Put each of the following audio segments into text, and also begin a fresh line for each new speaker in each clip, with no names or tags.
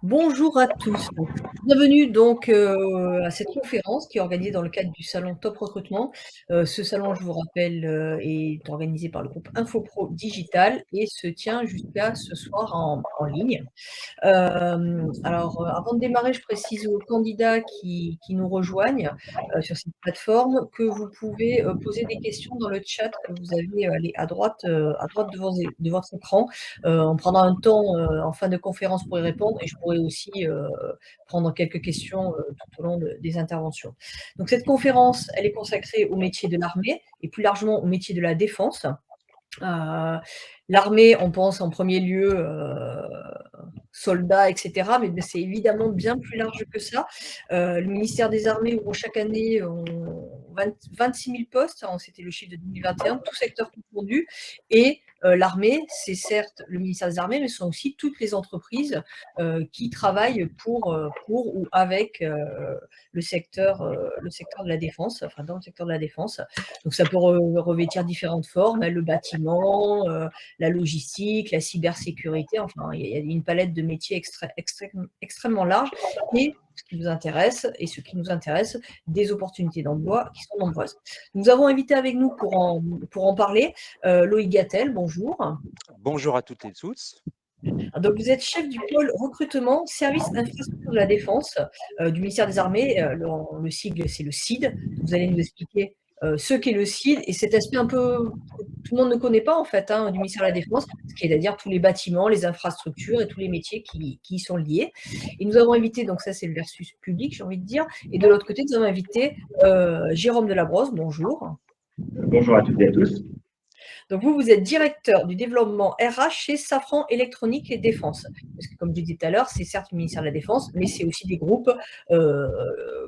Bonjour à tous. Bienvenue donc, à cette conférence qui est organisée dans le cadre du salon Top Recrutement. Ce salon, je vous rappelle, est organisé par le groupe Infopro Digital et se tient jusqu'à ce soir en ligne. Avant de démarrer, je précise aux candidats qui nous rejoignent, sur cette plateforme que vous pouvez, poser des questions dans le chat que vous avez, allez à droite de votre écran. On prendra un temps, en fin de conférence pour y répondre et je pourrai aussi, prendre quelques questions, tout au long des interventions. Donc cette conférence, elle est consacrée au métier de l'armée et plus largement au métier de la défense. Heu, L'armée, on pense en premier lieu, soldats et cetera, mais c'est évidemment bien plus large que ça. Le ministère des Armées ouvre chaque année 26 000 postes, hein, c'était le chiffre de 2021, tous secteurs confondus et l'armée, c'est certes le ministère des Armées, mais ce sont aussi toutes les entreprises, qui travaillent pour ou avec, le secteur de la défense, enfin dans le secteur de la défense. Donc ça peut revêtir différentes formes, hein, le bâtiment, la logistique, la cybersécurité, enfin, il y a une palette de métiers extrêmement large et ce qui nous intéresse, des opportunités d'emploi qui sont nombreuses. Nous avons invité avec nous pour en parler, Loïc Gattel, bonjour.
Bonjour à toutes et tous.
Donc vous êtes chef du pôle recrutement, service infrastructure de la défense, du ministère des Armées, le sigle c'est le CID. Vous allez nous expliquer, ce qu'est le CID et cet aspect un peu que tout le monde ne connaît pas en fait, hein, du ministère de la Défense, ce qui est à dire tous les bâtiments, les infrastructures et tous les métiers qui y sont liés. Et nous avons invité, donc ça c'est le versus public, j'ai envie de dire, et de l'autre côté, nous avons invité, Jérôme Delabrosse, bonjour.
Bonjour à toutes et à tous.
Donc vous êtes directeur du développement RH chez Safran Électronique et Défense. Parce que comme je disais tout à l'heure, c'est certes le ministère de la Défense, mais c'est aussi des groupes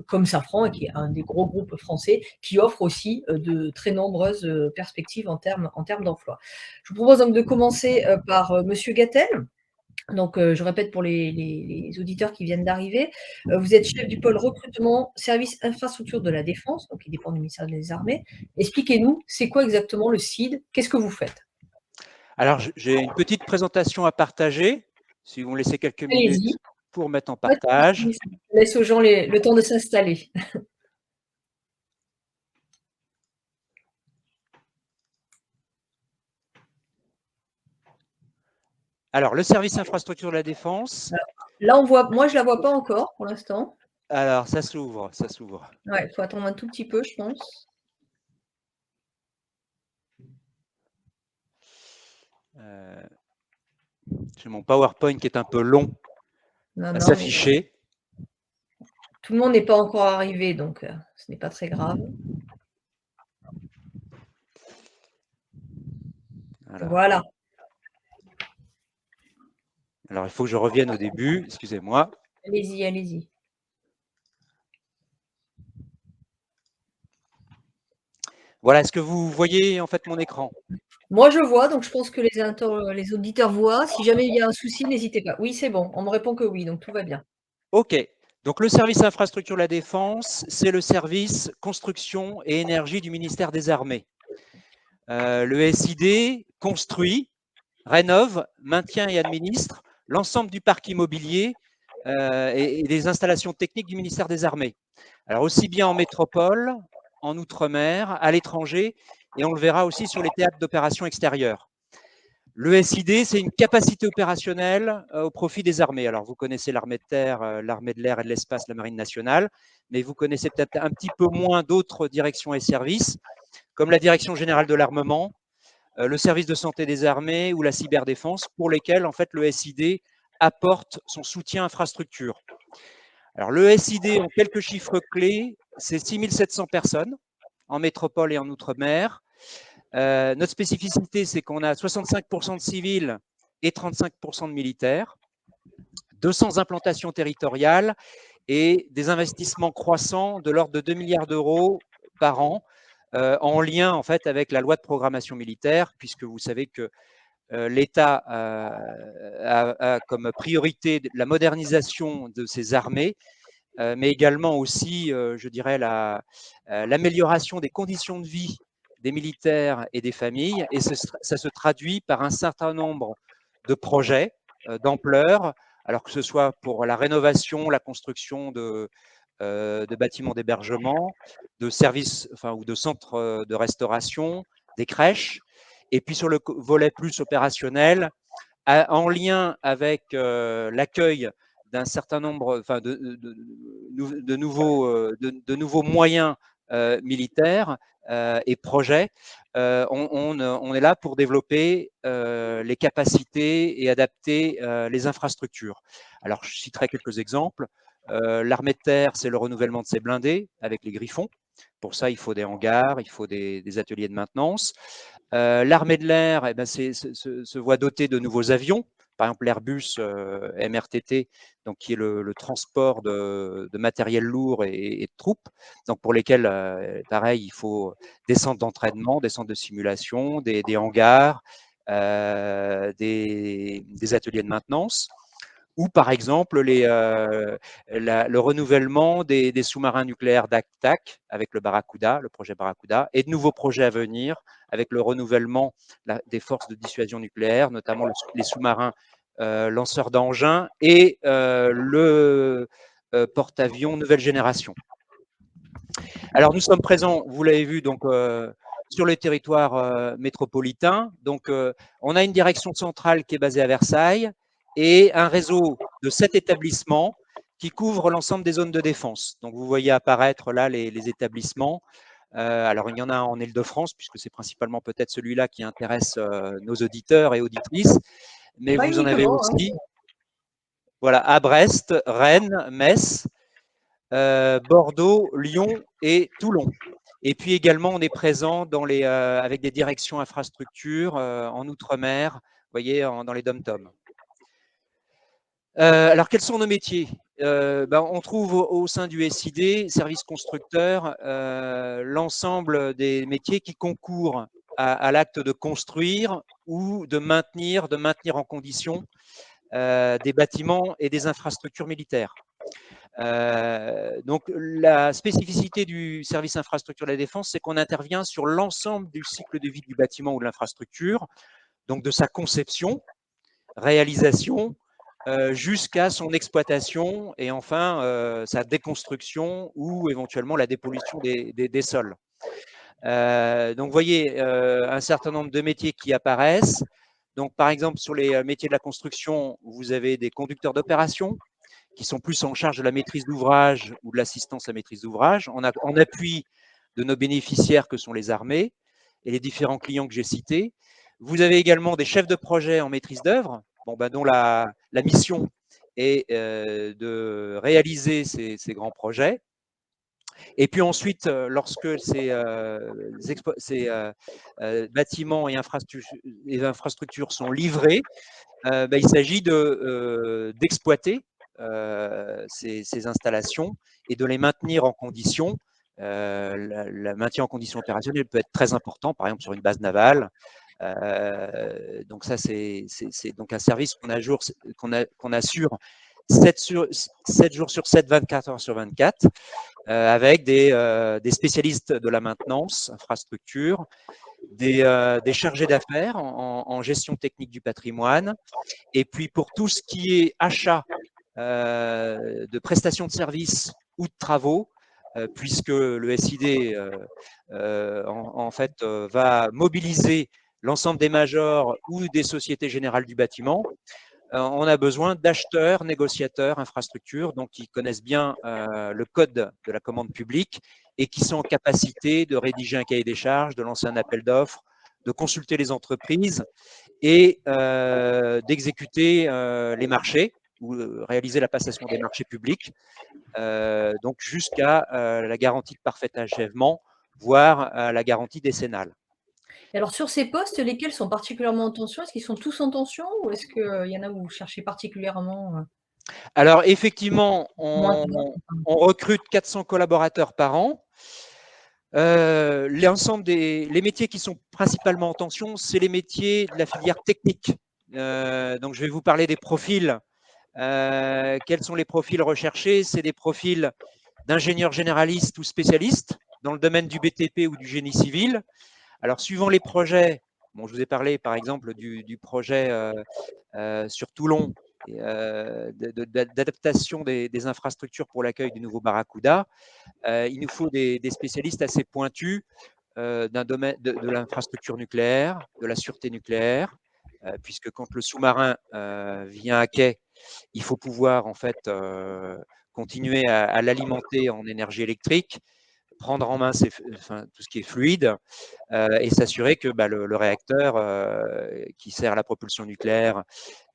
comme Safran, qui est un des gros groupes français, qui offre aussi de très nombreuses perspectives en termes d'emploi. Je vous propose donc de commencer par Monsieur Gattel. Donc, je répète pour les auditeurs qui viennent d'arriver, vous êtes chef du pôle recrutement, service infrastructure de la défense, donc qui dépend du ministère des Armées. Expliquez-nous, c'est quoi exactement le CID? Qu'est-ce que vous faites?
Alors, j'ai une petite présentation à partager, si vous me laissez quelques
Allez-y,
minutes pour mettre en
pas de
partage.
souci, je laisse aux gens le temps de s'installer.
Alors, le service infrastructure de la défense.
Là, on voit moi, je la vois pas encore pour l'instant.
Alors, ça s'ouvre, ça s'ouvre.
Ouais, il faut attendre un tout petit peu, je pense.
J'ai mon PowerPoint qui est un peu long
Non,
à
non, mais
s'afficher.
tout le monde n'est pas encore arrivé, donc ce n'est pas très grave. Voilà.
Alors, il faut que je revienne au début, excusez-moi.
Allez-y, allez-y.
Voilà, est-ce que vous voyez en fait mon écran?
Moi, je vois, donc je pense que les auditeurs voient. Si jamais il y a un souci, n'hésitez pas. Oui, c'est bon, on me répond que oui, donc tout va bien.
OK. Donc, le service infrastructure de la défense, c'est le service construction et énergie du ministère des Armées. Le SID construit, rénove, maintient et administre l'ensemble du parc immobilier et des installations techniques du ministère des Armées. Alors aussi bien en métropole, en outre-mer, à l'étranger, et on le verra aussi sur les théâtres d'opérations extérieures. Le SID, c'est une capacité opérationnelle au profit des armées. Alors vous connaissez l'armée de terre, l'armée de l'air et de l'espace, la marine nationale, mais vous connaissez peut-être un petit peu moins d'autres directions et services, comme la direction générale de l'armement, le service de santé des armées ou la cyberdéfense, pour lesquels en fait le SID apporte son soutien infrastructure. Alors le SID, en quelques chiffres clés, c'est 6 700 personnes en métropole et en outre-mer. Notre spécificité, c'est qu'on a 65% de civils et 35% de militaires, 200 implantations territoriales et des investissements croissants de l'ordre de 2 milliards d'euros par an, en lien en fait avec la loi de programmation militaire, puisque vous savez que l'État a comme priorité la modernisation de ses armées, mais également aussi, je dirais, l'amélioration des conditions de vie des militaires et des familles. Et ça se traduit par un certain nombre de projets d'ampleur. alors que ce soit pour la rénovation, la construction de bâtiments d'hébergement, de services, enfin, ou de centres de restauration, des crèches. Et puis sur le volet plus opérationnel, en lien avec l'accueil d'un certain nombre, enfin, de nouveaux moyens militaires et projets, on est là pour développer les capacités et adapter les infrastructures. Alors, je citerai quelques exemples. L'armée de terre, c'est le renouvellement de ses blindés avec les Griffons. Pour ça, il faut des hangars, il faut des ateliers de maintenance. L'armée de l'air eh ben, se voit dotée de nouveaux avions, par exemple l'Airbus MRTT, donc, qui est le transport de matériel lourd et de troupes, donc pour lesquels, pareil, il faut des centres d'entraînement, des centres de simulation, des hangars, des ateliers de maintenance. Ou par exemple le renouvellement des sous-marins nucléaires d'ACTAC avec le Barracuda, le projet Barracuda, et de nouveaux projets à venir avec le renouvellement des forces de dissuasion nucléaire, notamment les sous-marins lanceurs d'engins et le porte-avions nouvelle génération. Alors nous sommes présents, vous l'avez vu, donc sur le territoire métropolitain. Donc on a une direction centrale qui est basée à Versailles et un réseau de 7 établissements qui couvrent l'ensemble des zones de défense. Donc vous voyez apparaître là les établissements. Alors il y en a un en Île-de-France, puisque c'est principalement peut-être celui-là qui intéresse nos auditeurs et auditrices, mais
Pas
vous en avez
uniquement, hein.
aussi, voilà, à Brest, Rennes, Metz, Bordeaux, Lyon et Toulon. Et puis également, on est présent avec des directions infrastructures en Outre-mer, vous voyez, dans les dom-toms. Alors, quels sont nos métiers? On trouve au sein du SID, service constructeur, l'ensemble des métiers qui concourent à l'acte de construire ou de maintenir en condition des bâtiments et des infrastructures militaires. Donc, la spécificité du service infrastructure de la défense, c'est qu'on intervient sur l'ensemble du cycle de vie du bâtiment ou de l'infrastructure, donc de sa conception, réalisation, jusqu'à son exploitation et enfin sa déconstruction ou éventuellement la dépollution des sols. Donc, vous voyez un certain nombre de métiers qui apparaissent. Donc, par exemple, sur les métiers de la construction, vous avez des conducteurs d'opération, qui sont plus en charge de la maîtrise d'ouvrage ou de l'assistance à la maîtrise d'ouvrage, en appui de nos bénéficiaires que sont les armées et les différents clients que j'ai cités. Vous avez également des chefs de projet en maîtrise d'œuvre, dont la mission est de réaliser ces grands projets. Et puis ensuite, lorsque ces bâtiments et infrastructures sont livrés, il s'agit d'exploiter ces installations et de les maintenir en condition. Le maintien en condition opérationnelle peut être très important, par exemple sur une base navale. Donc ça, c'est donc un service qu'on assure 7 jours sur 7, 24 heures sur 24, avec des spécialistes de la maintenance, infrastructure, des chargés d'affaires en gestion technique du patrimoine. Et puis pour tout ce qui est achat de prestations de services ou de travaux, puisque le SID en fait va mobiliser l'ensemble des majors ou des sociétés générales du bâtiment, on a besoin d'acheteurs, négociateurs, infrastructures, donc qui connaissent bien le code de la commande publique et qui sont en capacité de rédiger un cahier des charges, de lancer un appel d'offres, de consulter les entreprises et d'exécuter les marchés ou réaliser la passation des marchés publics, donc jusqu'à la garantie de parfait achèvement, voire la garantie décennale.
Et alors sur ces postes, lesquels sont particulièrement en tension? Est-ce qu'ils sont tous en tension ou est-ce qu'il y en a où vous cherchez particulièrement,
Alors effectivement,
moins que
on recrute 400 collaborateurs par an. L'ensemble les métiers qui sont principalement en tension, c'est les métiers de la filière technique. Donc je vais vous parler des profils. Quels sont les profils recherchés? C'est des profils d'ingénieurs généralistes ou spécialistes dans le domaine du BTP ou du génie civil. Alors, suivant les projets, je vous ai parlé par exemple du projet sur Toulon d'adaptation des infrastructures pour l'accueil du nouveau Barracuda, il nous faut des spécialistes assez pointus d'un domaine de l'infrastructure nucléaire, de la sûreté nucléaire, puisque quand le sous-marin vient à quai, il faut pouvoir en fait continuer à l'alimenter en énergie électrique, prendre en main tout ce qui est fluide, et s'assurer que le réacteur qui sert à la propulsion nucléaire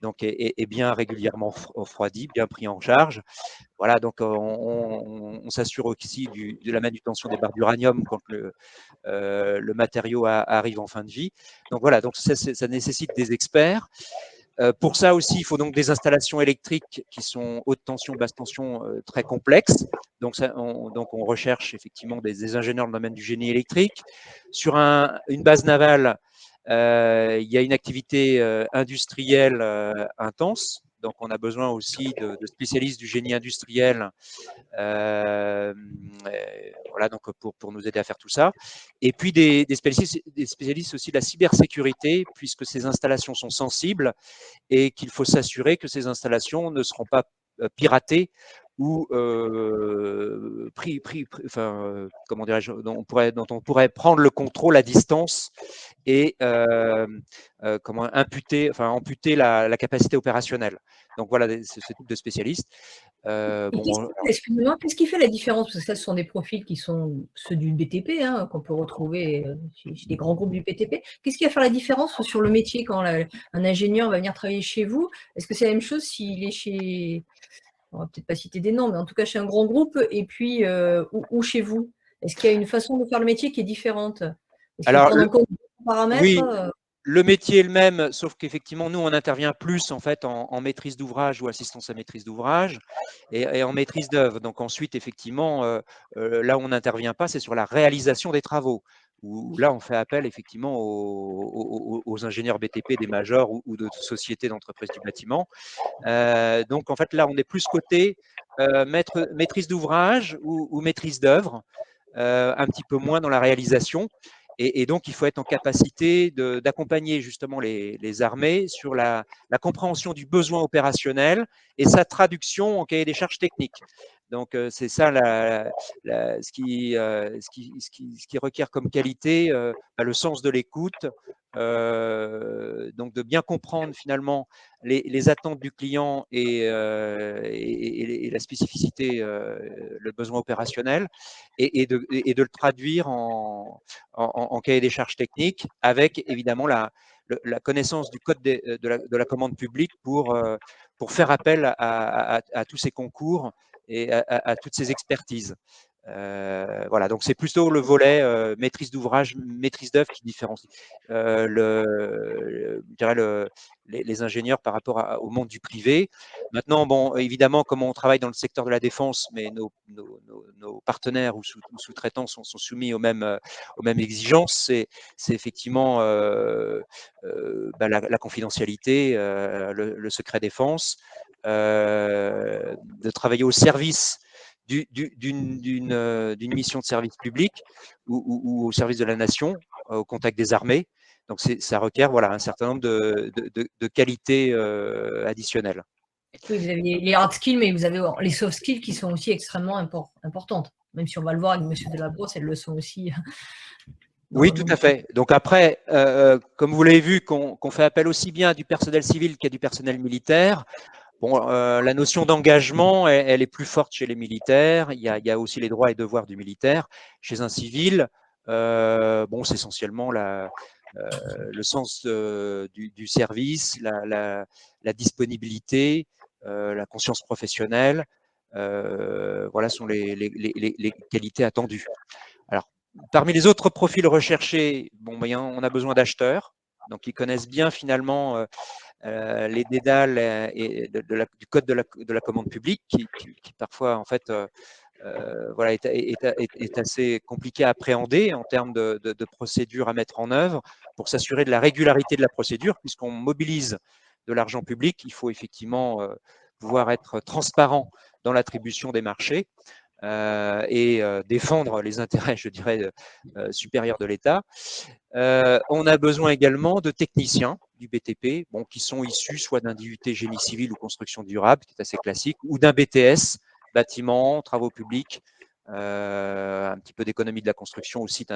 donc est bien régulièrement refroidi, bien pris en charge. Voilà, donc on s'assure aussi de la manutention des barres d'uranium quand le matériau arrive en fin de vie. Donc voilà, donc ça nécessite des experts. Pour ça aussi, il faut donc des installations électriques qui sont haute tension, basse tension, très complexes. Donc on recherche effectivement des ingénieurs dans le domaine du génie électrique. Sur une base navale, il y a une activité industrielle intense. Donc on a besoin aussi de spécialistes du génie industriel, voilà, donc pour nous aider à faire tout ça. Et puis des spécialistes aussi de la cybersécurité, puisque ces installations sont sensibles et qu'il faut s'assurer que ces installations ne seront pas piratées ou comment dirais-je, dont on pourrait prendre le contrôle à distance et amputer la capacité opérationnelle. Donc voilà, ce type de spécialistes.
Excusez-moi, qu'est-ce qui fait la différence? Parce que ça, ce sont des profils qui sont ceux du BTP, hein, qu'on peut retrouver chez des grands groupes du BTP. Qu'est-ce qui va faire la différence sur le métier quand un ingénieur va venir travailler chez vous? Est-ce que c'est la même chose s'il est chez, on va peut-être pas citer des noms, mais en tout cas chez un grand groupe et puis ou chez vous? Est-ce qu'il y a une façon de faire le métier qui est différente? Est-ce qu'il faut
Alors,
prendre en compte d'autres paramètres?
oui, le métier est le même, sauf qu'effectivement, nous, on intervient plus en fait en maîtrise d'ouvrage ou assistance à maîtrise d'ouvrage et en maîtrise d'œuvre. Donc ensuite, effectivement, là où on n'intervient pas, c'est sur la réalisation des travaux. Où là, on fait appel effectivement aux ingénieurs BTP des majors ou de sociétés d'entreprise du bâtiment. Donc en fait, là, on est plus côté maîtrise d'ouvrage ou maîtrise d'œuvre, un petit peu moins dans la réalisation. Et donc, il faut être en capacité d'accompagner justement les armées sur la compréhension du besoin opérationnel et sa traduction en cahier des charges techniques. Donc, c'est ça ce qui requiert comme qualité le sens de l'écoute, donc de bien comprendre finalement les attentes du client et la spécificité, le besoin opérationnel, et de le traduire en cahier des charges techniques, avec évidemment la connaissance du code de la commande publique pour faire appel à tous ces concours et à toutes ces expertises. Voilà, donc c'est plutôt le volet maîtrise d'ouvrage, maîtrise d'œuvre qui différencie je dirais les ingénieurs par rapport au monde du privé. Maintenant, bon, évidemment, comme on travaille dans le secteur de la défense, mais nos partenaires ou sous-traitants sont soumis aux mêmes exigences, c'est effectivement la confidentialité, le secret défense, de travailler au service d'une mission de service public ou au service de la nation, au contact des armées. Donc ça requiert voilà, un certain nombre de qualités additionnelles.
Oui, vous avez les hard skills, mais vous avez les soft skills qui sont aussi extrêmement importantes. Même si on va le voir avec Monsieur Delabrosse, elles le sont aussi.
Oui, tout à fait. Donc après, comme vous l'avez vu, qu'on fait appel aussi bien à du personnel civil qu'à du personnel militaire. Bon, la notion d'engagement, elle est plus forte chez les militaires. Il y a aussi les droits et devoirs du militaire. Chez un civil, bon, c'est essentiellement le sens du service, la disponibilité, la conscience professionnelle. Voilà sont les qualités attendues. Alors, parmi les autres profils recherchés, bon, on a besoin d'acheteurs, donc qui connaissent bien finalement les dédales du code de la commande publique, qui parfois en fait voilà, est assez compliqué à appréhender en termes de procédures à mettre en œuvre. Pour s'assurer de la régularité de la procédure, puisqu'on mobilise de l'argent public, il faut effectivement pouvoir être transparent dans l'attribution des marchés. et défendre les intérêts, je dirais, supérieurs de l'État. On a besoin également de techniciens du BTP, bon, qui sont issus soit d'un DUT génie civil ou construction durable, qui est assez classique, ou d'un BTS, bâtiment, travaux publics. Un petit peu d'économie de la construction aussi,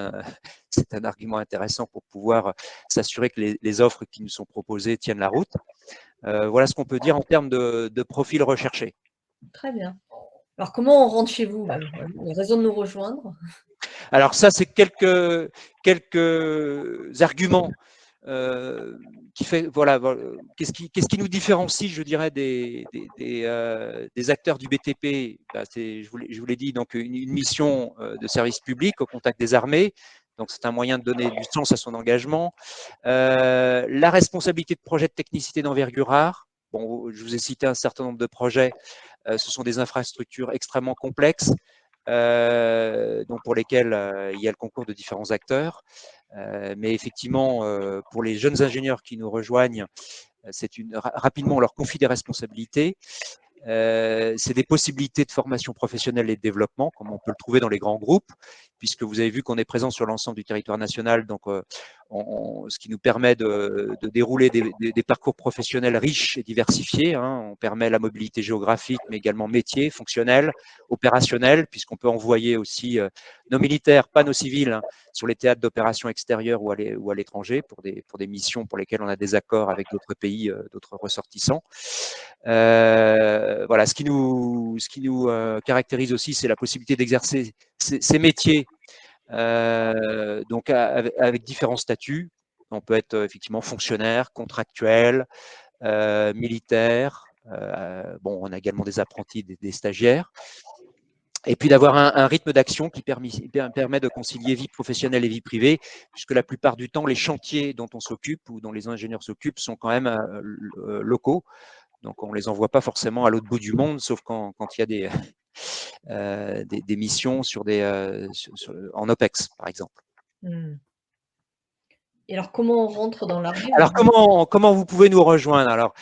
c'est un argument intéressant pour pouvoir s'assurer que les offres qui nous sont proposées tiennent la route. Voilà ce qu'on peut dire en termes de profil recherché.
Très bien. Alors, comment on rentre chez vous même? Les raisons de nous rejoindre?
Alors ça, c'est quelques arguments qui fait, voilà, qu'est-ce qui nous différencie, je dirais, des acteurs du BTP. Ben, je vous l'ai dit, donc une mission de service public au contact des armées. Donc c'est un moyen de donner du sens à son engagement. La responsabilité de projets de technicité d'envergure rare. Bon, je vous ai cité un certain nombre de projets. Ce sont des infrastructures extrêmement complexes. Donc pour lesquels il y a le concours de différents acteurs. Mais effectivement, pour les jeunes ingénieurs qui nous rejoignent, rapidement, on leur confie des responsabilités. C'est des possibilités de formation professionnelle et de développement, comme on peut le trouver dans les grands groupes, puisque vous avez vu qu'on est présent sur l'ensemble du territoire national, donc ce qui nous permet de dérouler des parcours professionnels riches et diversifiés. On permet la mobilité géographique, mais également métier, fonctionnel, opérationnel, puisqu'on peut envoyer aussi nos militaires, pas nos civils, sur les théâtres d'opérations extérieures ou à l'étranger pour des missions pour lesquelles on a des accords avec d'autres pays, d'autres ressortissants. Voilà, ce qui nous caractérise aussi, c'est la possibilité d'exercer ces métiers donc avec différents statuts. On peut être effectivement fonctionnaire, contractuel, militaire. Bon, on a également des apprentis, des stagiaires. Et puis d'avoir un rythme d'action qui permet de concilier vie professionnelle et vie privée, puisque la plupart du temps, les chantiers dont on s'occupe ou dont les ingénieurs s'occupent sont quand même locaux. Donc, on ne les envoie pas forcément à l'autre bout du monde, sauf quand il y a des missions en OPEX, par exemple.
Et alors, comment on rentre dans l'armée?
Alors, comment vous pouvez nous rejoindre? Alors,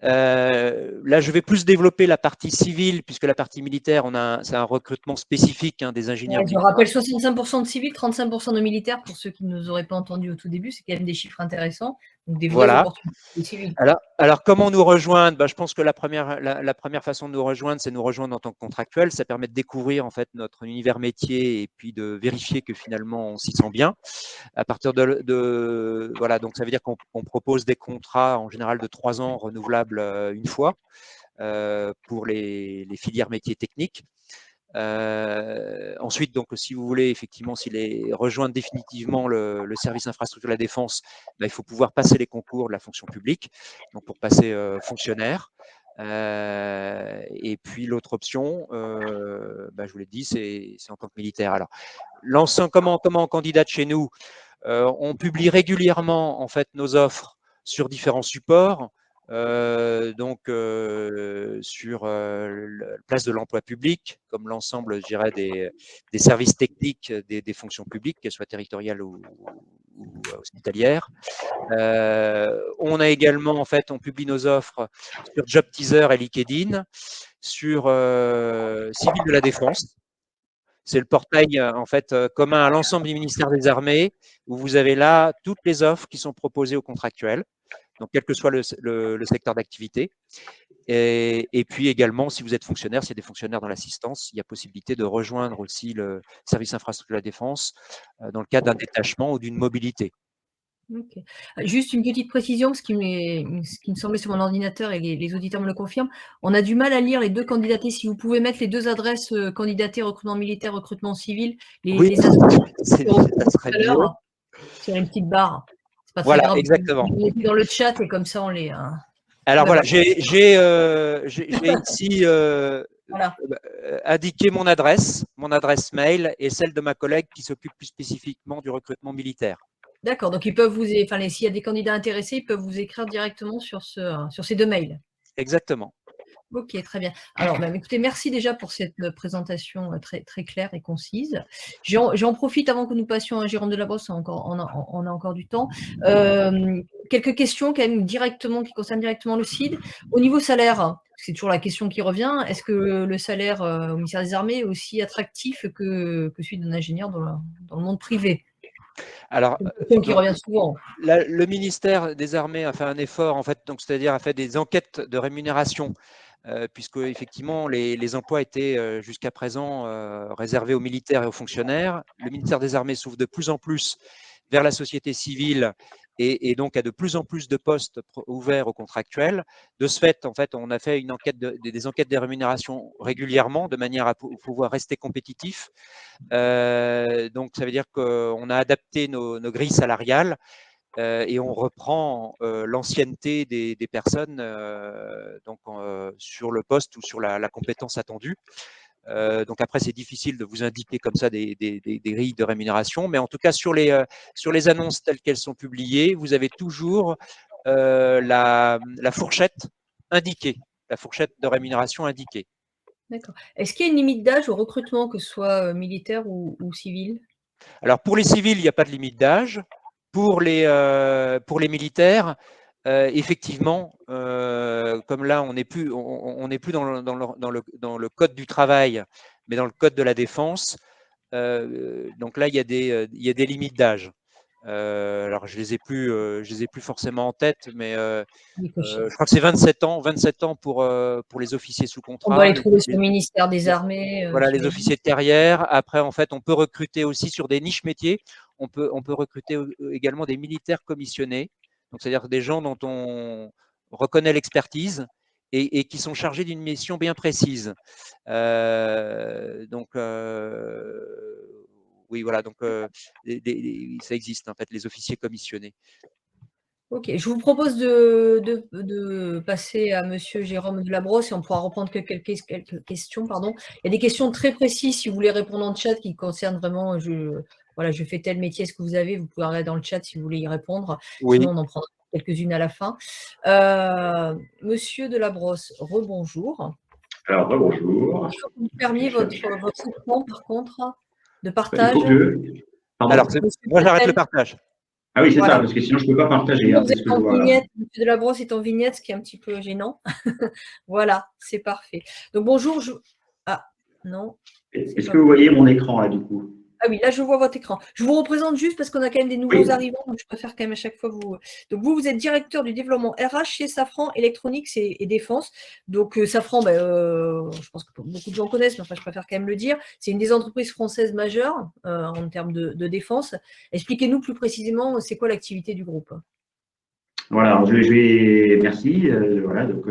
là, je vais plus développer la partie civile, puisque la partie militaire, c'est un recrutement spécifique des ingénieurs
Je
militaires.
rappelle 65% de civils, 35% de militaires, pour ceux qui ne nous auraient pas entendus au tout début, c'est quand même des chiffres intéressants, donc des vraies opportunités civiles.
Alors, comment nous rejoindre? Je pense que la première façon de nous rejoindre, c'est nous rejoindre en tant que contractuel. Ça permet de découvrir en fait notre univers métier et puis de vérifier que finalement on s'y sent bien. À partir voilà, donc ça veut dire qu'on propose des contrats en général de 3 ans renouvelables une fois pour les filières métiers techniques. Ensuite, donc, si vous voulez effectivement rejoindre définitivement le service infrastructure de la défense, il faut pouvoir passer les concours de la fonction publique, donc pour passer fonctionnaire. Et puis l'autre option, je vous l'ai dit, c'est en tant que militaire. Alors, comment on candidate chez nous? On publie régulièrement en fait nos offres sur différents supports. Donc sur la place de l'emploi public, comme l'ensemble, je dirais, des services techniques des fonctions publiques, qu'elles soient territoriales ou hospitalières. On a également, en fait, on publie nos offres sur JobTeaser et LinkedIn, sur Civil de la Défense. C'est le portail en fait commun à l'ensemble du ministère des Armées, où vous avez là toutes les offres qui sont proposées aux contractuels, donc quel que soit le secteur d'activité. Et puis également, si vous êtes fonctionnaire, s'il y a des fonctionnaires dans l'assistance, il y a possibilité de rejoindre aussi le service infrastructure de la défense dans le cadre d'un détachement ou d'une mobilité.
OK. Juste une petite précision, ce qui me semblait sur mon ordinateur et les auditeurs me le confirment, on a du mal à lire les 2 candidatés. Si vous pouvez mettre les 2 adresses, candidater recrutement militaire, recrutement civil,
Oui,
les
ça serait
tout à
mieux.
l'heure, sur une petite barre. C'est pas très
Voilà,
grave.
exactement.
Vous mettez dans le chat et comme ça on les.
Alors voilà, j'ai ici
Voilà.
indiqué mon adresse mail et celle de ma collègue qui s'occupe plus spécifiquement du recrutement militaire.
D'accord, donc ils peuvent s'il y a des candidats intéressés, ils peuvent vous écrire directement sur ces 2 mails.
Exactement.
OK, très bien. Alors, écoutez, merci déjà pour cette présentation très, très claire et concise. J'en profite avant que nous passions à Jérôme Delabosse, on a encore du temps. Quelques questions quand même qui concernent directement le CID. Au niveau salaire, c'est toujours la question qui revient, est-ce que le salaire au ministère des Armées est aussi attractif que celui d'un ingénieur dans le monde privé?
Alors,
C'est une question qui revient souvent.
le ministère des Armées a fait un effort, en fait, donc c'est-à-dire a fait des enquêtes de rémunération, puisque effectivement les emplois étaient jusqu'à présent réservés aux militaires et aux fonctionnaires. Le ministère des Armées s'ouvre de plus en plus vers la société civile et donc a de plus en plus de postes ouverts aux contractuels. De ce fait, en fait, on a fait une enquête des enquêtes des rémunérations régulièrement de manière à pouvoir rester compétitif. Donc, ça veut dire qu'on a adapté nos grilles salariales et on reprend l'ancienneté des personnes donc, sur le poste ou sur la compétence attendue. Donc après, c'est difficile de vous indiquer comme ça des grilles de rémunération, mais en tout cas, sur les annonces telles qu'elles sont publiées, vous avez toujours la fourchette indiquée, la fourchette de rémunération indiquée.
D'accord. Est-ce qu'il y a une limite d'âge au recrutement, que ce soit militaire ou civil?
Alors, pour les civils, il n'y a pas de limite d'âge. Pour les militaires, effectivement, comme là, on n'est plus dans le code du travail, mais dans le code de la défense. Donc là, il y a des limites d'âge. Alors, je les ai plus forcément en tête, mais je crois que c'est 27 ans pour les officiers sous
On doit
contrat.
les trouver sur le ministère des Armées,
Voilà, les
j'imagine.
officiers de carrière. Après, en fait, on peut recruter aussi sur des niches métiers. On peut recruter également des militaires commissionnés. Donc, c'est-à-dire des gens dont on reconnaît l'expertise et qui sont chargés d'une mission bien précise. Donc, oui, voilà. Donc, ça existe, en fait, les officiers commissionnés.
Ok, je vous propose de passer à Monsieur Jérôme Delabrosse et on pourra reprendre quelques questions. Pardon. Il y a des questions très précises, si vous voulez répondre en chat, qui concernent vraiment, voilà, je fais tel métier, est-ce que vous avez? Vous pouvez regarder dans le chat si vous voulez y répondre.
Oui.
Sinon, on en prendra quelques-unes à la fin. Monsieur Delabrosse, rebonjour.
Alors, bonjour.
Il faut que vous fermiez votre écran, par contre, de
Il
partage.
faut que… Pardon.
Alors, moi, j'arrête le partage.
Ah oui, c'est
Voilà.
ça, parce que sinon, je ne peux pas partager.
Vous
C'est ce
êtes
que je
en
vois là.
vignette, Monsieur Delabrosse est en vignette, ce qui est un petit peu gênant. Voilà, c'est parfait. Donc bonjour, ah non.
Est-ce que vous voyez mon écran là, du coup?
Ah oui, là je vois votre écran. Je vous représente juste parce qu'on a quand même des nouveaux arrivants, donc je préfère quand même à chaque fois vous… Donc vous êtes directeur du développement RH chez Safran Electronics et Défense. Donc Safran, je pense que beaucoup de gens connaissent, mais enfin je préfère quand même le dire. C'est une des entreprises françaises majeures en termes de défense. Expliquez-nous plus précisément, c'est quoi l'activité du groupe?
Voilà, alors merci. Voilà, donc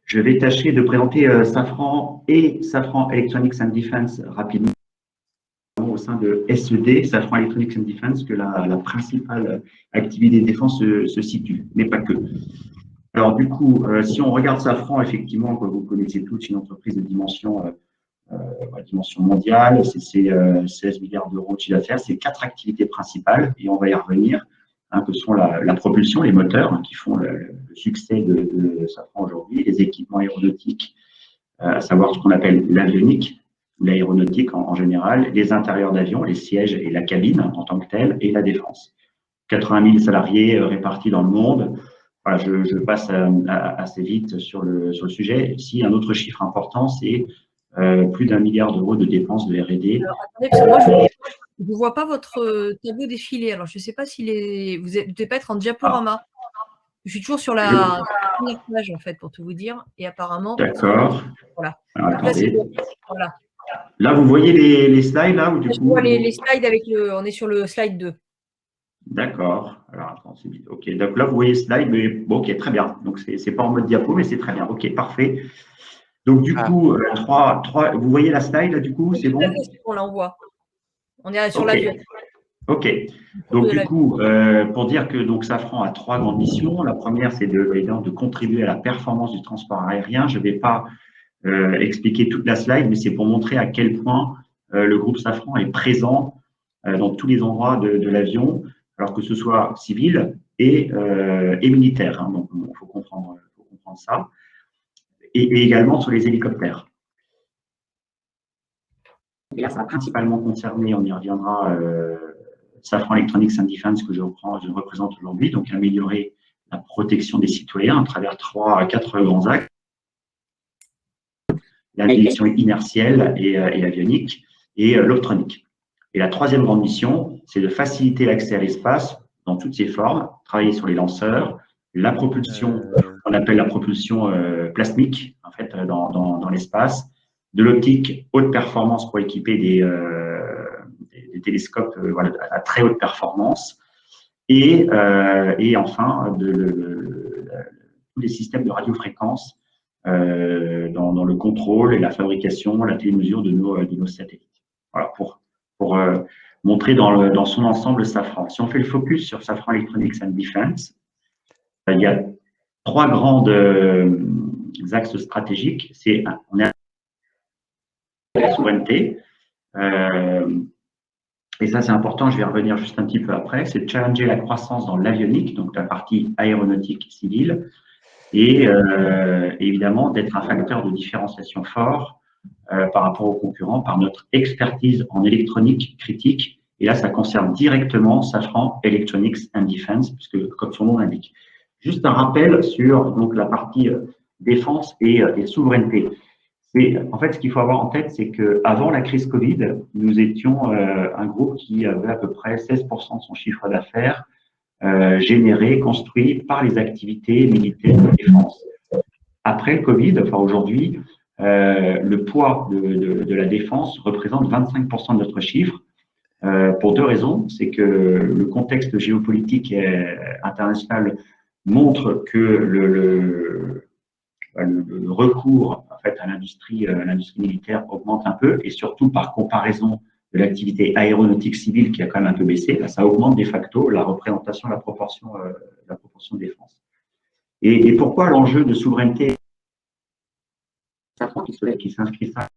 je vais tâcher de présenter Safran et Safran Electronics and Defense rapidement au sein de SED, Safran Electronics and Defense, que la principale activité de défense se situe, mais pas que. Alors du coup, si on regarde Safran, effectivement, que vous connaissez tous, une entreprise de dimension mondiale, c'est 16 milliards d'euros de chiffre d'affaires, c'est 4 activités principales, et on va y revenir, que sont la propulsion, les moteurs, qui font le succès de Safran aujourd'hui, les équipements aéronautiques, à savoir ce qu'on appelle l'avionique, ou l'aéronautique en général, les intérieurs d'avion, les sièges et la cabine en tant que telle, et la défense. 80 000 salariés répartis dans le monde. Voilà, je passe assez vite sur le sujet. Ici, un autre chiffre important, c'est plus d'1 milliard d'euros de dépenses de R&D.
Alors, attendez, parce que moi, je ne vois pas votre tableau défilé. Alors, je ne sais pas s'il est… Vous ne devez pas être en diaporama. Je suis toujours sur la première page, en fait, pour tout vous dire. Et apparemment…
D'accord.
Voilà.
Alors,
donc là,
voilà. Là, vous voyez les slides, là, ou du coup…
Je vois les slides avec le… On est sur le slide 2.
D'accord. Alors, attends, c'est vite. OK. Donc là, vous voyez le slide, mais bon, OK, très bien. Donc, c'est pas en mode diapo, mais c'est très bien. OK, parfait. Donc, du coup, vous voyez la slide, là, du coup, c'est bon?
Là, on voit. On est sur l'avion.
OK. Donc, du coup, pour dire que donc, Safran a 3 grandes missions. La première, c'est de contribuer à la performance du transport aérien. Je ne vais pas expliquer toute la slide, mais c'est pour montrer à quel point le groupe Safran est présent dans tous les endroits de l'avion, alors que ce soit civil et militaire. Hein. Donc, il faut comprendre ça. Et également sur les hélicoptères. Et là, ça va principalement concerner, on y reviendra, Safran Electronics and Defense que je représente aujourd'hui, donc améliorer la protection des citoyens à travers 3 à 4 grands axes. la navigation inertielle et avionique, et l'optronique. Et la troisième grande mission, c'est de faciliter l'accès à l'espace dans toutes ses formes, travailler sur les lanceurs, la propulsion, on appelle la propulsion plasmique, en fait, dans l'espace, de l'optique haute performance pour équiper des télescopes voilà, à très haute performance, et enfin tous les systèmes de radiofréquence dans le contrôle et la fabrication, la télémesure de nos satellites. Voilà, pour montrer dans son ensemble Safran. Si on fait le focus sur Safran Electronics and Defense, il y a trois grandes axes stratégiques. On est à la souveraineté, et ça c'est important, je vais y revenir juste un petit peu après, c'est de challenger la croissance dans l'avionique, donc la partie aéronautique civile, et évidemment d'être un facteur de différenciation fort par rapport aux concurrents, par notre expertise en électronique critique. Et là, ça concerne directement Safran Electronics and Defense, puisque comme son nom l'indique. Juste un rappel sur donc, la partie défense et souveraineté. En fait, ce qu'il faut avoir en tête, c'est qu'avant la crise Covid, nous étions un groupe qui avait à peu près 16% de son chiffre d'affaires généré, construit par les activités militaires de défense. Après le Covid, enfin aujourd'hui, le poids de la défense représente 25% de notre chiffre, pour deux raisons. C'est que le contexte géopolitique international montre que le recours en fait, à l'industrie militaire augmente un peu, et surtout par comparaison de l'activité aéronautique civile qui a quand même un peu baissé, là, ça augmente de facto la représentation, la proportion de défense. Et pourquoi l'enjeu de souveraineté qui s'inscrit ça?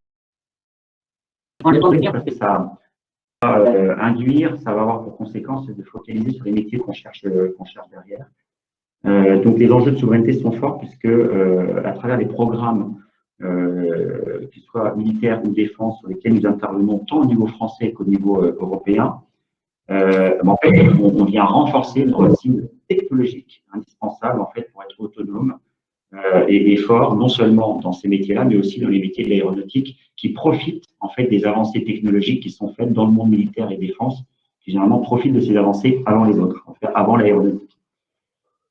Parce que ça va induire, ça va avoir pour conséquence de focaliser sur les métiers qu'on cherche derrière. Donc les enjeux de souveraineté sont forts puisque à travers les programmes, qu'ils soient militaires ou défense, sur lesquels nous intervenons tant au niveau français qu'au niveau européen, en fait, on vient renforcer une routine technologique indispensable en fait pour être autonome et fort, non seulement dans ces métiers-là, mais aussi dans les métiers de l'aéronautique, qui profitent en fait des avancées technologiques qui sont faites dans le monde militaire et défense, qui généralement profitent de ces avancées avant les autres, en fait, avant l'aéronautique.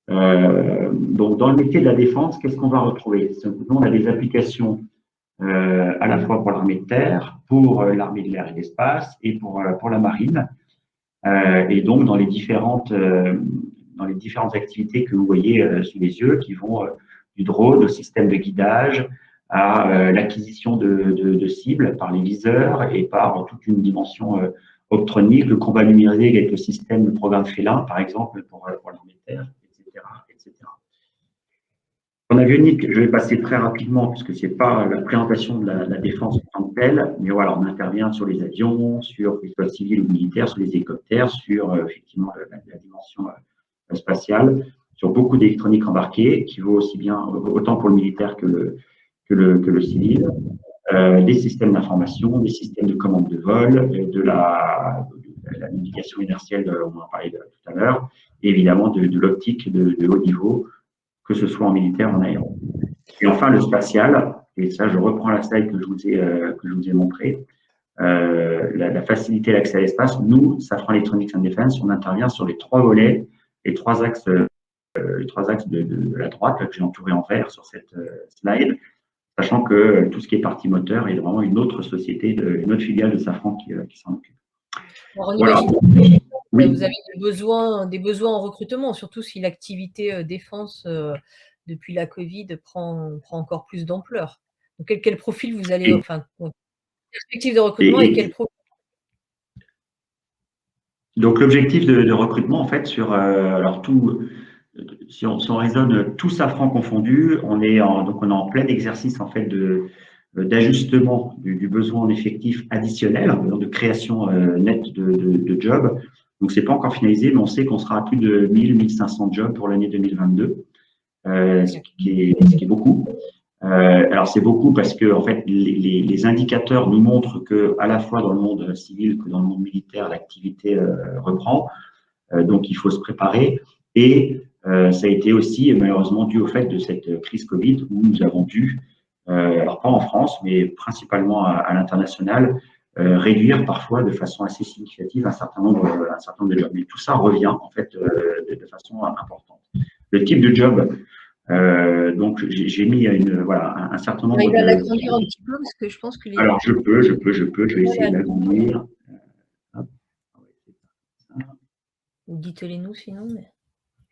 Donc, dans le métier de la défense, qu'est-ce qu'on va retrouver? Nous, on a des applications à la fois pour l'armée de terre, pour l'armée de l'air et de l'espace, et pour la marine. Et donc, dans les différentes activités que vous voyez sous les yeux, qui vont du drone au système de guidage, à l'acquisition de cibles par les viseurs et par toute une dimension optronique, le combat numérique avec le système de programme Félin, par exemple, pour l'armée de terre, etc. En avionique, je vais passer très rapidement, puisque ce n'est pas la présentation de la défense en tant que telle, mais voilà, on intervient sur les avions, sur les soldats civils ou militaires, sur les hélicoptères, sur effectivement la dimension spatiale, sur beaucoup d'électronique embarquée, qui vaut aussi bien, autant pour le militaire que le civil, des systèmes d'information, des systèmes de commande de vol, de la navigation inertielle, on en parlait tout à l'heure, et évidemment de l'optique de haut niveau, que ce soit en militaire ou en aéro. Et enfin, le spatial, et ça, je reprends la slide que je vous ai montré, la facilité d'accès à l'espace. Nous, Safran Electronics and Defense, on intervient sur les trois volets, les trois axes de la droite, là, que j'ai entouré en vert sur cette slide, sachant que tout ce qui est partie moteur est vraiment une autre société, une autre filiale de Safran qui s'en occupe.
Alors,
voilà.
Oui. Vous avez des besoins en recrutement, surtout si l'activité défense depuis la Covid prend encore plus d'ampleur. Donc, quel profil vous allez, enfin, perspective de recrutement et quel profil?
Donc, l'objectif de recrutement, en fait, sur alors si on raisonne tout Safran confondu, on est en plein exercice en fait d'ajustement du besoin en effectif additionnel, de création nette de jobs. Donc, c'est pas encore finalisé, mais on sait qu'on sera à plus de 1500 jobs pour l'année 2022, ce qui est beaucoup. Alors, c'est beaucoup parce que en fait, les indicateurs nous montrent que à la fois dans le monde civil que dans le monde militaire, l'activité reprend. Donc, il faut se préparer. Et ça a été aussi malheureusement dû au fait de cette crise Covid où nous avons dû alors pas en France, mais principalement à l'international, réduire parfois de façon assez significative un certain nombre de jobs. Mais tout ça revient en fait de façon importante. Le type de job, donc j'ai mis un certain nombre
Il va
de…
l'agrandir un petit peu parce que je pense que les…
Alors je vais essayer de l'agrandir.
Dites-les nous sinon. Mais…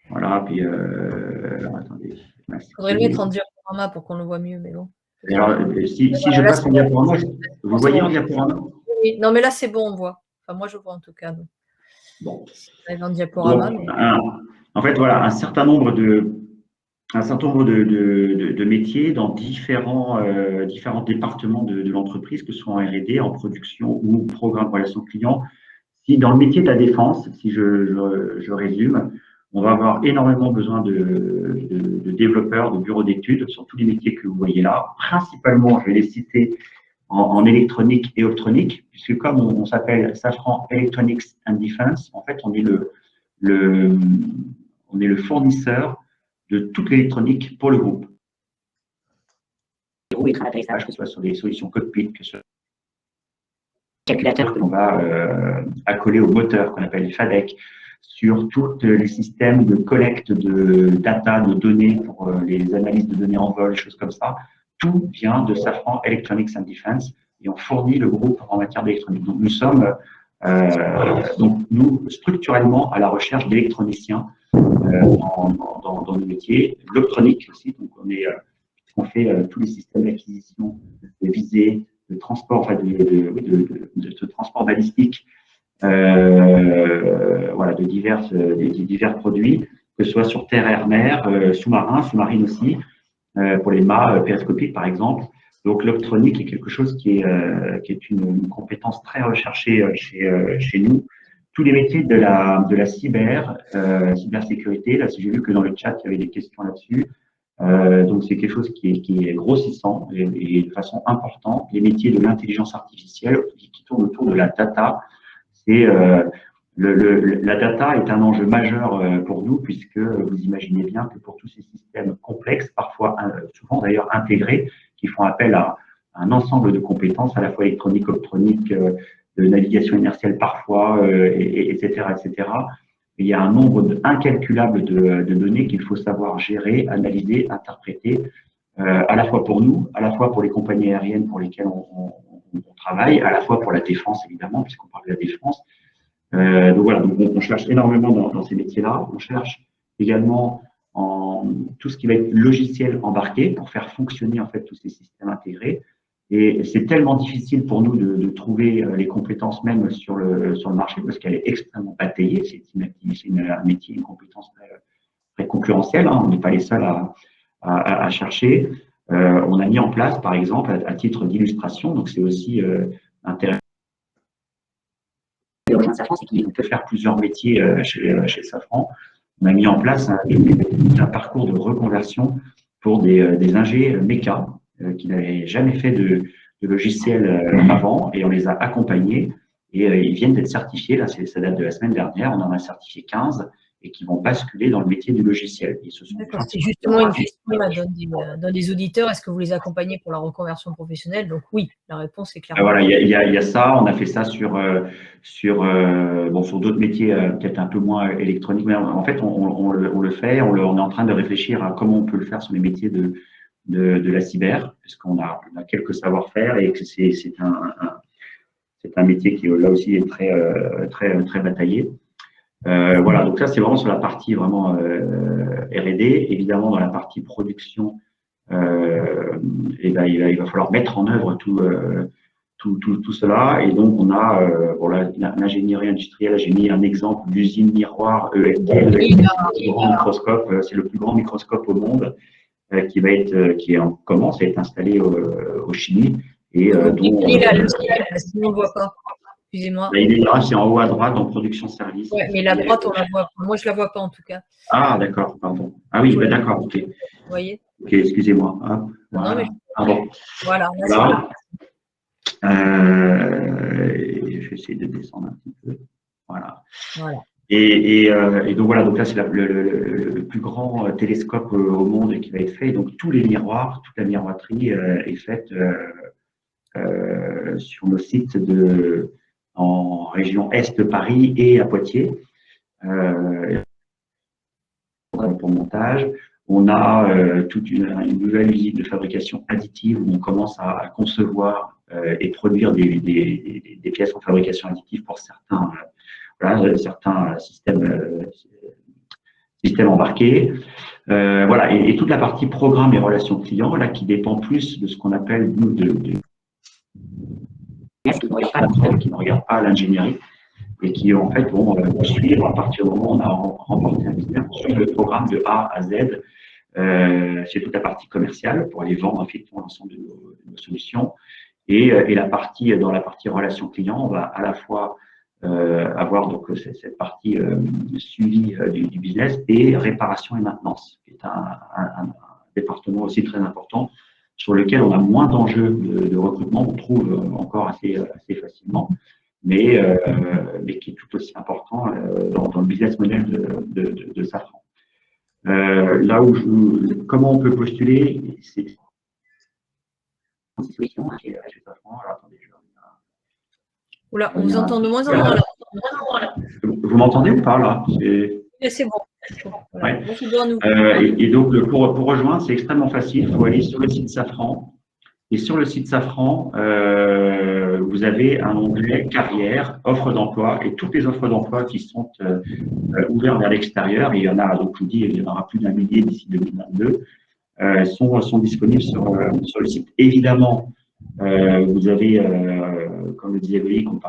Voilà, puis attendez.
Il faudrait le mettre en diaporama pour qu'on le voit mieux, mais bon.
Alors, si je passe en diaporama, vous voyez en diaporama?
Oui, non, mais là, c'est bon, on voit. Enfin, moi, je vois en tout cas. Donc.
Bon.
En diaporama.
Donc, en fait, voilà, un certain nombre de métiers dans différents départements de l'entreprise, que ce soit en R&D, en production ou programme relation client. Si dans le métier de la défense, si je résume, on va avoir énormément besoin de développeurs, de bureaux d'études sur tous les métiers que vous voyez là. Principalement, je vais les citer en électronique et optronique, puisque comme on s'appelle Safran Electronics and Defense, en fait, on est le fournisseur de toute l'électronique pour le groupe. Les roues et trains d'atterrissage, que ce soit sur des solutions cockpit, que ce soit calculateurs que l'on va accoler au moteur, qu'on appelle les FADEC, sur tous les systèmes de collecte de data, de données pour les analyses de données en vol, choses comme ça. Tout vient de Safran Electronics and Defense et on fournit le groupe en matière d'électronique. Donc nous sommes structurellement à la recherche d'électroniciens dans nos métiers, l'optronique aussi. Donc on fait tous les systèmes d'acquisition, de visée, de transport, enfin de transport balistique, de divers produits, que ce soit sur terre, air, mer, sous-marine aussi, pour les mâts périscopiques par exemple. Donc l'optronique est quelque chose qui est une compétence très recherchée chez nous. Tous les métiers de la cybersécurité, là j'ai vu que dans le chat il y avait des questions là-dessus. Donc c'est quelque chose qui est grossissant et de façon importante. Les métiers de l'intelligence artificielle qui tournent autour de la data. La data est un enjeu majeur pour nous puisque vous imaginez bien que pour tous ces systèmes complexes, parfois souvent d'ailleurs intégrés, qui font appel à un ensemble de compétences à la fois électronique, optronique, de navigation inertielle parfois, etc., etc. Il y a un nombre incalculable de données qu'il faut savoir gérer, analyser, interpréter, à la fois pour nous, à la fois pour les compagnies aériennes pour lesquelles on travaille, à la fois pour la défense évidemment, puisqu'on parle de la défense. Donc voilà, donc on cherche énormément dans ces métiers-là. On cherche également en tout ce qui va être logiciel embarqué pour faire fonctionner en fait tous ces systèmes intégrés. Et c'est tellement difficile pour nous de trouver les compétences même sur le marché parce qu'elle est extrêmement bataillée. C'est un métier, une compétence très concurrentielle. Hein. On n'est pas les seuls à chercher. On a mis en place, par exemple, à titre d'illustration, donc c'est aussi intéressant. Au sein de Safran, c'est qu'on peut faire plusieurs métiers chez Safran. On a mis en place un parcours de reconversion pour des ingés méca qui n'avaient jamais fait de logiciel avant et on les a accompagnés et ils viennent d'être certifiés. Là, ça date de la semaine dernière. On en a certifié 15 et qui vont basculer dans le métier du logiciel.
D'accord, c'est justement une question d'un des auditeurs. Est-ce que vous les accompagnez pour la reconversion professionnelle? Donc oui, la réponse est clairement.
Voilà, il y a ça. On a fait ça sur d'autres métiers peut-être un peu moins électroniques, mais en fait on le fait. On est en train de réfléchir à comment on peut le faire sur les métiers de la cyber, puisqu'on a quelques savoir-faire et que c'est un métier qui là aussi est très bataillé. Voilà, donc ça c'est vraiment sur la partie vraiment R&D. Évidemment, dans la partie production, il va falloir mettre en œuvre tout cela. Et donc on a l'ingénierie industrielle. J'ai mis un exemple d'usine miroir EFL, c'est le plus grand microscope au monde qui commence à être installé au Chili et dont
on ne voit pas. Excusez-moi.
Il est là, c'est en haut à droite en production service.
Ouais, mais la droite, on la voit pas. Moi, je la vois pas en tout cas.
Ah, d'accord, pardon. Ah oui, d'accord, ok.
Vous voyez?
Ok, excusez-moi. Voilà.
Non, mais
voilà.
Voilà.
Je vais essayer de descendre un petit peu. Voilà. Et donc voilà, donc là c'est le plus grand télescope au monde qui va être fait. Donc tous les miroirs, toute la miroiterie est faite sur nos sites en région Est de Paris et à Poitiers pour montage. On a toute une nouvelle usine de fabrication additive où on commence à concevoir et produire des pièces en fabrication additive pour certains, certains systèmes embarqués. Voilà, et toute la partie programme et relations clients, là, qui dépend plus de ce qu'on appelle qui ne regarde pas l'ingénierie et qui en fait vont suivre à partir du moment où on a remporté un business, suivre le programme de A à Z. C'est toute la partie commerciale pour aller vendre effectivement l'ensemble de nos solutions. Et dans la partie relations clients, on va à la fois avoir donc cette partie suivi du business et réparation et maintenance, qui est un département aussi très important sur lequel on a moins d'enjeux de recrutement, on trouve encore assez facilement, mais qui est tout aussi important dans le business model de Safran. Là où comment on peut postuler, c'est une solution chez Safran. Alors, attendez,
Oula, on vous entend de moins en moins là.
Vous m'entendez ou pas là?
C'est bon. Voilà.
Ouais. Et donc, pour rejoindre, c'est extrêmement facile. Il faut aller sur le site Safran. Et sur le site Safran, vous avez un onglet carrière, offres d'emploi, et toutes les offres d'emploi qui sont ouvertes vers l'extérieur, et il y en a, donc je vous dis, il y en aura plus d'1 millier d'ici 2022, sont disponibles sur le site. Évidemment, vous avez, comme le disait Loïc, on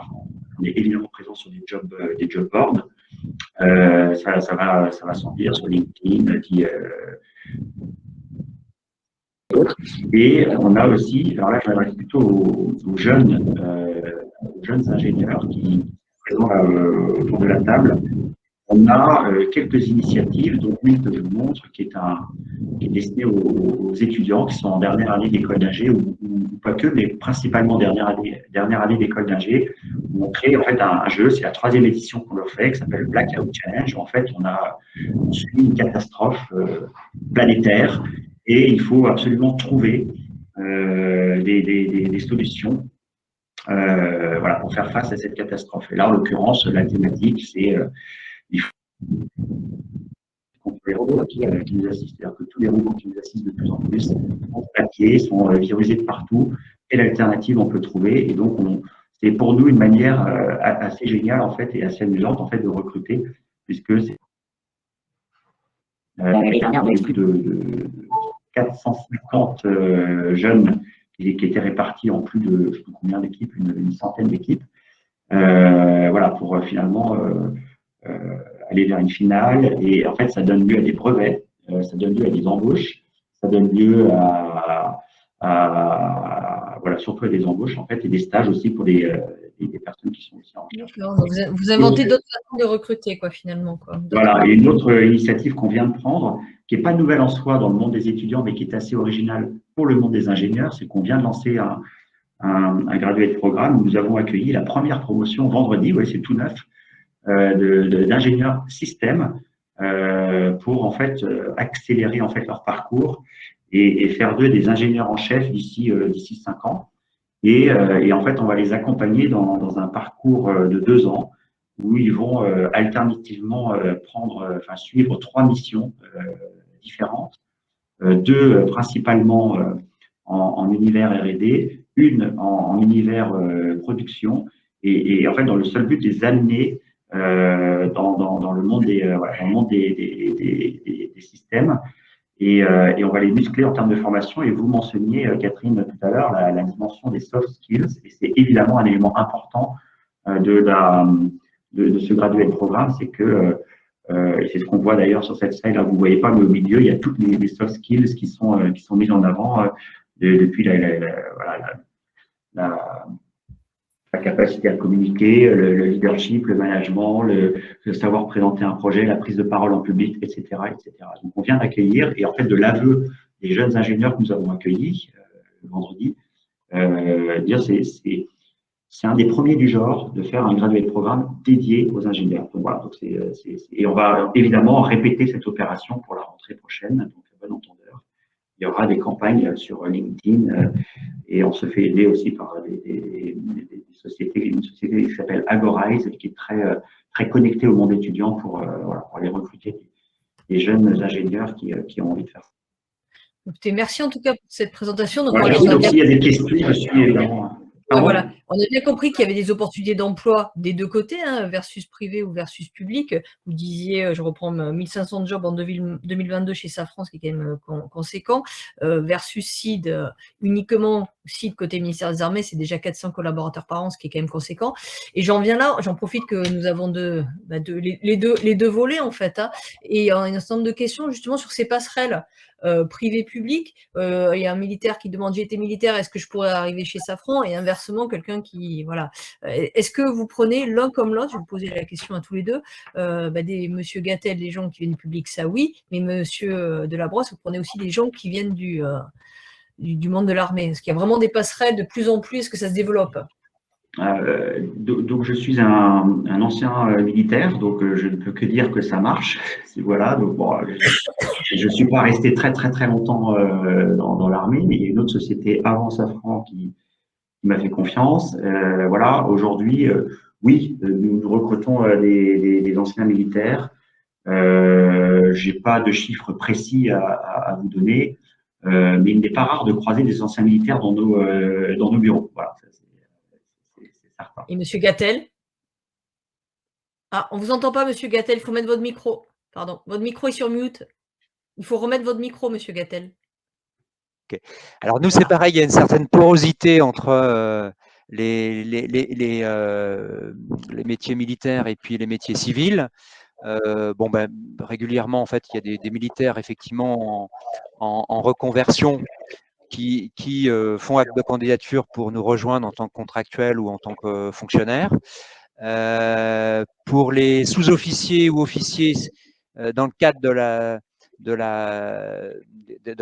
est évidemment présent sur des job boards. Ça va s'en dire sur LinkedIn, et on a aussi, alors là je m'adresse plutôt aux jeunes ingénieurs qui sont présents autour de la table. On a quelques initiatives, dont une que je vous montre, qui est destinée aux étudiants qui sont en dernière année d'école d'ingé, ou pas que, mais principalement dernière année d'école d'ingé, où on crée en fait un jeu, c'est la 3e édition qu'on leur fait, qui s'appelle Blackout Challenge. En fait, on a subi une catastrophe planétaire et il faut absolument trouver des solutions voilà, pour faire face à cette catastrophe. Et là, en l'occurrence, la thématique, c'est contre les robots qui nous assistent. C'est-à-dire que tous les robots qui nous assistent de plus en plus sont papier, sont virusés de partout. Quelle alternative on peut trouver? Et donc, c'est pour nous une manière assez géniale en fait et assez amusante en fait de recruter, puisque c'est plus de 450 jeunes qui étaient répartis en plus de je sais pas combien d'équipes, une centaine d'équipes. Voilà, pour finalement aller vers une finale. Et en fait, ça donne lieu à des brevets, ça donne lieu à des embauches, ça donne lieu voilà, surtout à des embauches en fait, et des stages aussi pour des personnes qui sont aussi en recherche.
Vous inventez d'autres façons de recruter, quoi, finalement. Quoi.
Voilà, et une autre initiative qu'on vient de prendre, qui n'est pas nouvelle en soi dans le monde des étudiants, mais qui est assez originale pour le monde des ingénieurs, c'est qu'on vient de lancer un graduate programme où nous avons accueilli la première promotion vendredi, ouais, c'est tout neuf, d'ingénieurs système pour en fait accélérer en fait leur parcours et faire d'eux des ingénieurs en chef d'ici 5 ans. Et en fait, on va les accompagner dans un parcours de 2 ans où ils vont alternativement suivre 3 missions différentes, 2 principalement en univers R&D, une en univers production, et en fait dans le seul but de les amener dans le monde des systèmes. Et on va les muscler en termes de formation. Et vous mentionniez, Catherine, tout à l'heure, la dimension des soft skills. Et c'est évidemment un élément important de ce graduate programme. C'est que, et c'est ce qu'on voit d'ailleurs sur cette slide, là, vous ne voyez pas, mais au milieu, il y a toutes les soft skills qui sont mises en avant depuis la capacité à communiquer, le leadership, le management, le savoir présenter un projet, la prise de parole en public, etc., etc. Donc, on vient d'accueillir, et en fait, de l'aveu des jeunes ingénieurs que nous avons accueillis vendredi, dire c'est un des premiers du genre de faire un graduate programme dédié aux ingénieurs. Donc voilà, donc et on va évidemment répéter cette opération pour la rentrée prochaine. Donc, bon entendeur, il y aura des campagnes sur LinkedIn et on se fait aider aussi par des sociétés, une société qui s'appelle Agorize, qui est très connectée au monde étudiant pour aller recruter des jeunes ingénieurs qui ont envie de faire ça.
Écoutez, merci en tout cas pour cette présentation. Donc,
Voilà,
voilà,
donc s'il y a des questions, je suis évidemment.
Ouais, voilà. On a bien compris qu'il y avait des opportunités d'emploi des deux côtés, hein, versus privé ou versus public. Vous disiez, je reprends 1500 jobs en 2022 chez Safran, ce qui est quand même conséquent, versus SID, uniquement SID côté ministère des Armées, c'est déjà 400 collaborateurs par an, ce qui est quand même conséquent. Et j'en viens là, j'en profite que nous avons les deux volets en fait, hein, et un certain nombre de questions justement sur ces passerelles. Privé-public, il y a un militaire qui demande j'ai été militaire, est-ce que je pourrais arriver chez Safran, et inversement quelqu'un qui voilà. Est-ce que vous prenez l'un comme l'autre? Je vais vous poser la question à tous les deux. Monsieur Gattel, des gens qui viennent du public, ça oui, mais Monsieur Delabrosse, vous prenez aussi des gens qui viennent du monde de l'armée. Est-ce qu'il y a vraiment des passerelles de plus en plus? Est-ce que ça se développe?
Donc je suis un ancien militaire, donc je ne peux que dire que ça marche. Voilà, donc bon, je ne suis pas resté très longtemps dans l'armée, mais il y a une autre société avant Safran qui m'a fait confiance. Voilà, aujourd'hui, oui, nous recrutons des anciens militaires. J'ai pas de chiffres précis à vous donner, mais il n'est pas rare de croiser des anciens militaires dans nos bureaux. Voilà.
Et Monsieur Gattel? Ah, on ne vous entend pas, Monsieur Gattel, il faut mettre votre micro. Pardon, votre micro est sur mute. Il faut remettre votre micro, Monsieur Gattel.
Okay. Alors nous, c'est pareil, il y a une certaine porosité entre les métiers militaires et puis les métiers civils. Régulièrement, en fait, il y a des militaires effectivement en reconversion qui font acte de candidature pour nous rejoindre en tant que contractuels ou en tant que fonctionnaires. Pour les sous-officiers ou officiers, dans le cadre de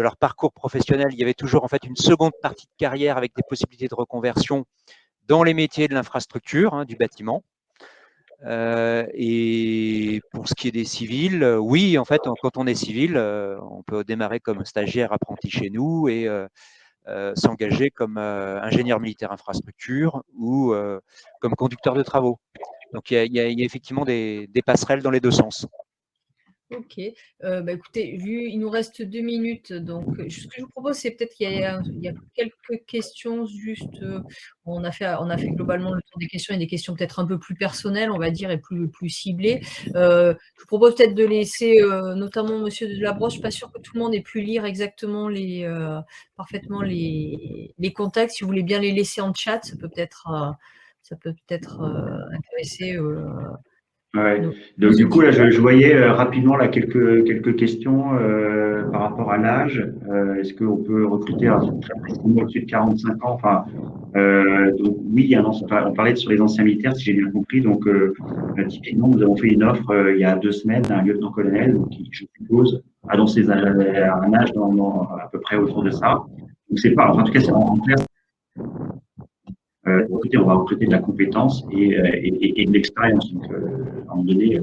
leur parcours professionnel, il y avait toujours en fait une seconde partie de carrière avec des possibilités de reconversion dans les métiers de l'infrastructure, hein, du bâtiment. Et pour ce qui est des civils, oui, en fait, quand on est civil, on peut démarrer comme stagiaire apprenti chez nous et s'engager comme ingénieur militaire infrastructure ou comme conducteur de travaux. Donc, il y a effectivement des passerelles dans les deux sens.
Ok. Écoutez, il nous reste 2 minutes, donc ce que je vous propose, c'est peut-être qu'il y a quelques questions juste. On a fait globalement le tour des questions, et des questions peut-être un peu plus personnelles, on va dire, et plus ciblées. Je vous propose peut-être de laisser, notamment Monsieur Delabrosse, je suis pas sûre que tout le monde ait pu lire exactement parfaitement les contacts. Si vous voulez bien les laisser en chat, ça peut peut-être intéresser.
Ouais. Donc du coup là, je voyais rapidement là quelques questions par rapport à l'âge. Est-ce qu'on peut recruter très précisément au-dessus de 45 ans? Enfin, donc oui, on parlait sur les anciens militaires, si j'ai bien compris. Donc typiquement, nous avons fait une offre il y a 2 semaines à un lieutenant-colonel qui, je suppose, annoncé un âge à peu près autour de ça. Donc c'est pas, enfin, en tout cas, c'est en clair. On va recruter de la compétence et de l'expérience. Donc, à un moment donné,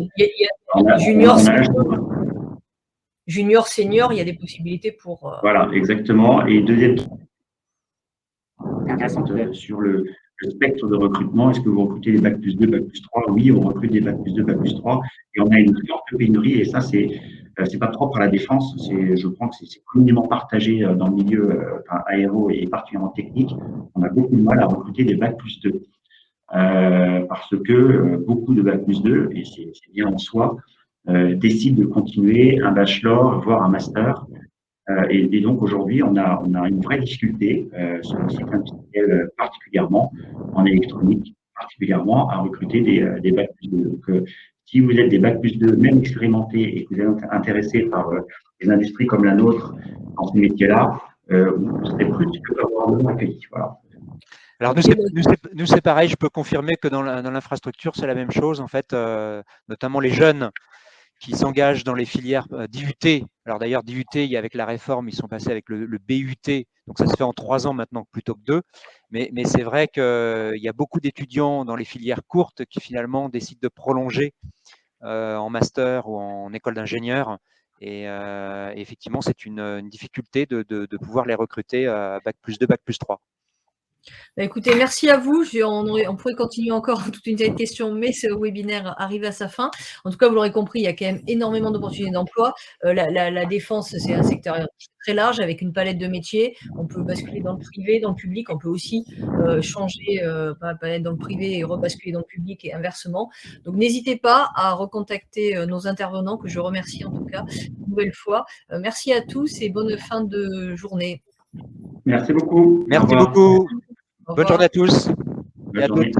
junior, senior, il y a des possibilités pour.
Voilà, exactement. Et deuxième sur le spectre de recrutement, est-ce que vous recrutez des bac plus 2, bac plus 3? Oui, on recrute des bac plus 2, bac plus 3. Et on a une forte pénurie, et ça, c'est pas propre à la défense. Je crois que c'est communément partagé dans le milieu aéro et particulièrement technique. On a beaucoup de mal à recruter des bac plus 2. Parce que beaucoup de bac plus 2, et c'est bien en soi, décident de continuer un bachelor, voire un master. Et donc aujourd'hui, on a une vraie difficulté sur le site industriel particulièrement, en électronique particulièrement, à recruter des bac plus 2. Donc, si vous êtes des bac plus 2, même expérimentés, et que vous êtes intéressé par des industries comme la nôtre, dans ces métiers-là, vous serez plus que favorablement accueillis. Voilà.
Alors nous c'est pareil, je peux confirmer que dans l'infrastructure, c'est la même chose en fait, notamment les jeunes qui s'engagent dans les filières d'IUT. Alors d'ailleurs, d'IUT, avec la réforme, ils sont passés avec le BUT, donc ça se fait en 3 ans maintenant plutôt que 2. Mais c'est vrai qu'il y a beaucoup d'étudiants dans les filières courtes qui finalement décident de prolonger en master ou en école d'ingénieur. Et effectivement, c'est une difficulté de pouvoir les recruter à Bac+2, Bac+3.
Bah, écoutez, merci à vous. On pourrait continuer encore toute une série de questions, mais ce webinaire arrive à sa fin. En tout cas, vous l'aurez compris, il y a quand même énormément d'opportunités d'emploi. La défense, c'est un secteur très large avec une palette de métiers. On peut basculer dans le privé, dans le public. On peut aussi changer, palette dans le privé et rebasculer dans le public et inversement. Donc, n'hésitez pas à recontacter nos intervenants, que je remercie en tout cas une nouvelle fois. Merci à tous et bonne fin de journée.
Merci beaucoup.
Merci beaucoup. Bonne journée à tous.
Bonne journée.